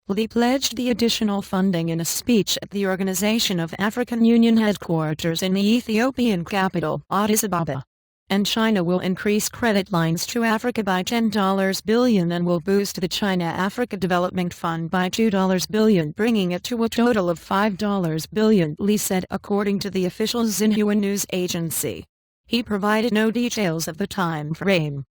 Li pledged the additional funding in a speech at the Organization of African Union headquarters in the Ethiopian capital, Addis Ababa. And China will increase credit lines to Africa by $10 billion and will boost the China-Africa Development Fund by $2 billion, bringing it to a total of $5 billion, Li said, according to the official Xinhua news agency. He provided no details of the time frame.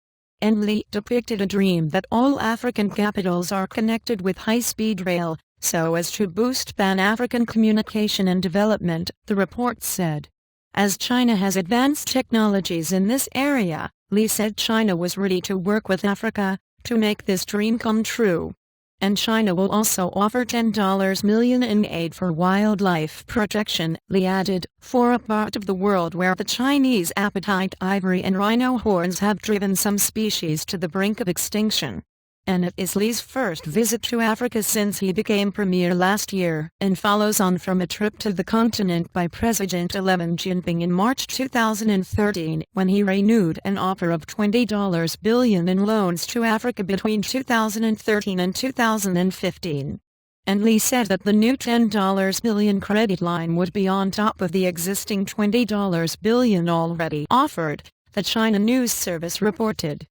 And Li depicted a dream that all African capitals are connected with high-speed rail, so as to boost Pan-African communication and development, the report said. As China has advanced technologies in this area, Li said China was ready to work with Africa to make this dream come true. And China will also offer $10 million in aid for wildlife protection, Li added, for a part of the world where the Chinese appetite ivory and rhino horns have driven some species to the brink of extinction. And it is Li's first visit to Africa since he became premier last year, and follows on from a trip to the continent by President-elect Jinping in March 2013, when he renewed an offer of $20 billion in loans to Africa between 2013 and 2015. And Li said that the new $10 billion credit line would be on top of the existing $20 billion already offered, the China News Service reported.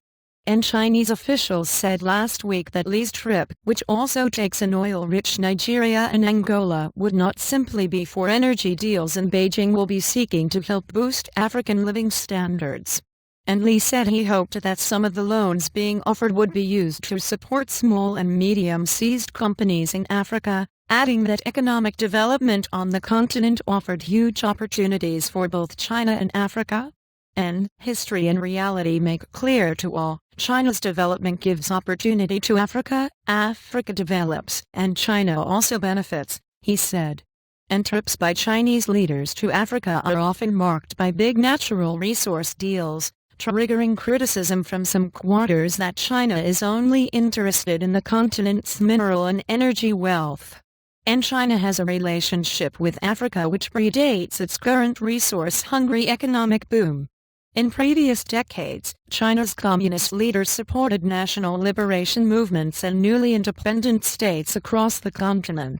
And Chinese officials said last week that Li's trip, which also takes in oil-rich Nigeria and Angola, would not simply be for energy deals, and Beijing will be seeking to help boost African living standards. And Li said he hoped that some of the loans being offered would be used to support small and medium-sized companies in Africa, adding that economic development on the continent offered huge opportunities for both China and Africa. And history and reality make clear to all, China's development gives opportunity to Africa, Africa develops, and China also benefits, he said. And trips by Chinese leaders to Africa are often marked by big natural resource deals, triggering criticism from some quarters that China is only interested in the continent's mineral and energy wealth. And China has a relationship with Africa which predates its current resource-hungry economic boom. In previous decades, China's communist leaders supported national liberation movements and newly independent states across the continent.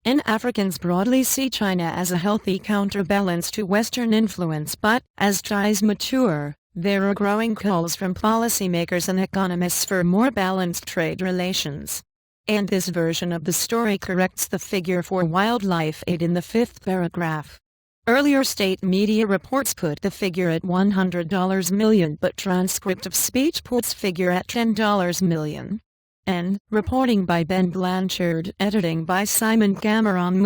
And Africans broadly see China as a healthy counterbalance to Western influence, but, as ties mature, there are growing calls from policymakers and economists for more balanced trade relations. And this version of the story corrects the figure for wildlife aid in the fifth paragraph. Earlier state media reports put the figure at $100 million, but transcript of speech puts figure at $10 million. And, reporting by Ben Blanchard, editing by Simon Cameron.